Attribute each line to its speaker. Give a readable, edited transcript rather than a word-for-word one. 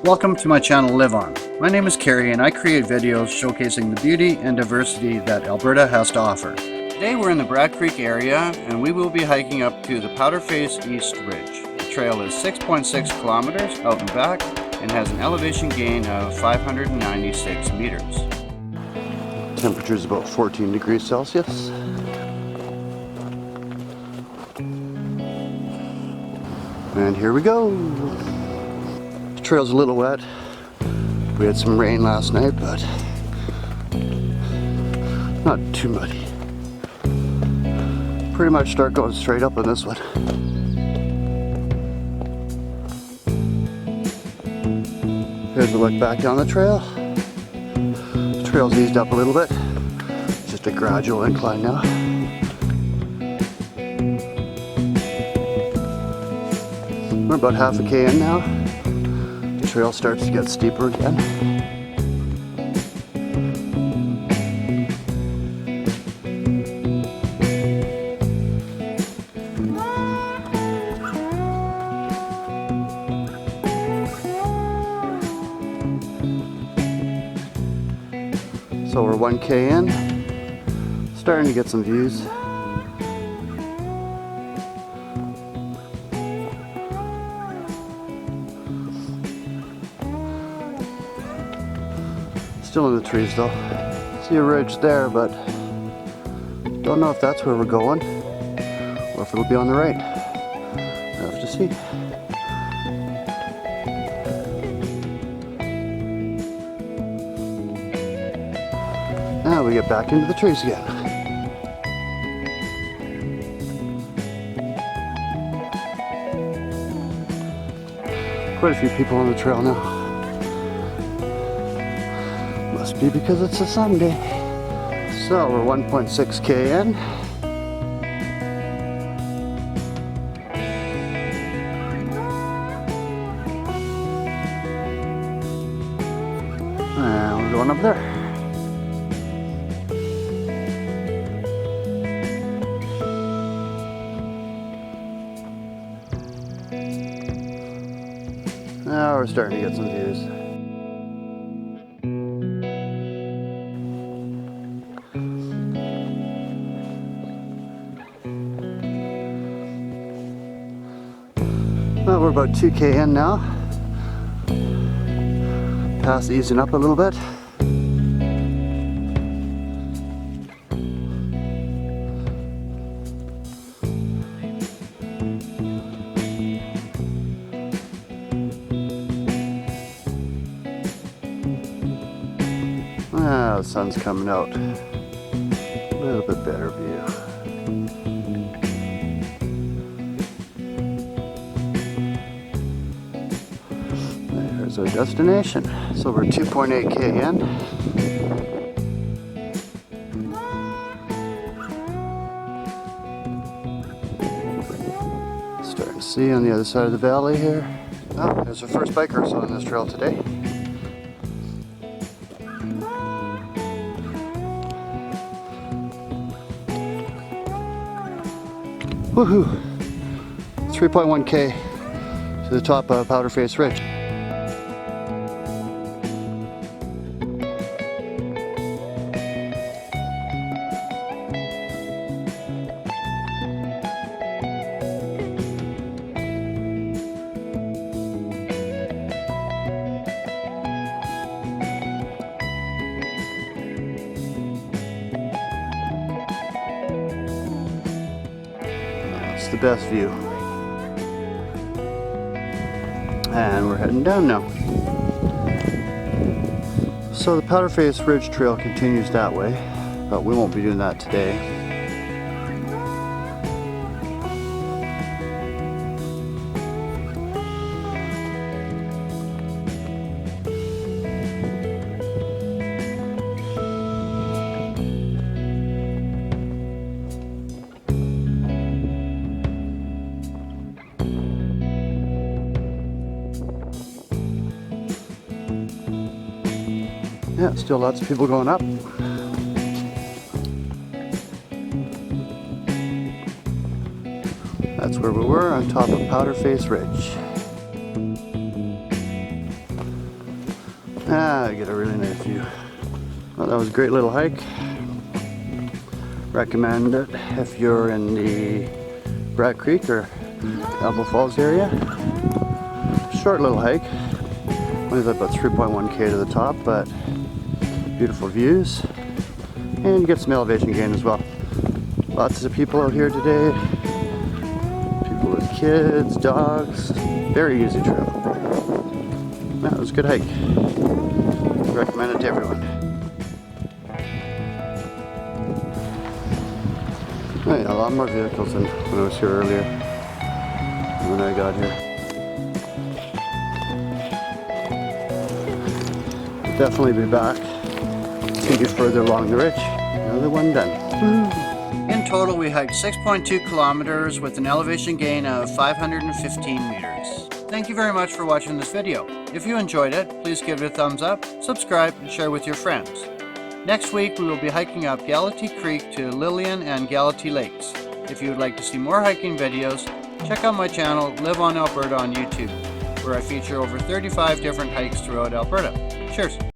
Speaker 1: Welcome to my channel Live On. My name is Carrie and I create videos showcasing the beauty and diversity that Alberta has to offer. Today we're in the Bragg Creek area and we will be hiking up to the Powderface East Ridge. The trail is 6.6 kilometers out and back and has an elevation gain of 596 meters.
Speaker 2: Temperature is about 14 degrees Celsius. And here we go. The trail's a little wet. We had some rain last night, but not too muddy. Pretty much start going straight up on this one. Here's a look back down the trail. The trail's eased up a little bit. Just a gradual incline now. We're about half a K in now. The trail starts to get steeper again. So we're 1K in, starting to get some views. Still in the trees though. See a ridge there, but don't know if that's where we're going or if it'll be on the right. We'll have to see. Now we get back into the trees again. Quite a few people on the trail now. Must be because it's a Sunday. So we're 1.6K in. And we're going up there. Now we're starting to get some views. Well, we're about 2K in now. Pass easing up a little bit. Ah, the sun's coming out. A little bit better view. There's our destination. So we're 2.8K in. Starting to see on the other side of the valley here. Oh, there's our first bikers on this trail today. Woohoo! 3.1K to the top of Powderface Ridge. It's the best view. And we're heading down now. So the Powderface Ridge Trail continues that way, but we won't be doing that today. Yeah, still lots of people going up. That's where we were, on top of Powderface Ridge. I get a really nice view. Well, that was a great little hike. Recommend it if you're in the Bragg Creek or Elbow Falls area. Short little hike. Only about 3.1k to the top, but beautiful views. And you get some elevation gain as well. Lots of people out here today. People with kids, dogs. Very easy trail. That was a good hike. Recommend it to everyone. Right, a lot more vehicles than when I was here earlier. When I got here. Definitely be back. Take you further along the ridge. Another one done.
Speaker 1: In total, we hiked 6.2 kilometers with an elevation gain of 515 meters. Thank you very much for watching this video. If you enjoyed it, please give it a thumbs up, subscribe, and share with your friends. Next week, we will be hiking up Galatea Creek to Lillian and Galatea Lakes. If you would like to see more hiking videos, check out my channel, Live on Alberta on YouTube, where I feature over 35 different hikes throughout Alberta. Cheers!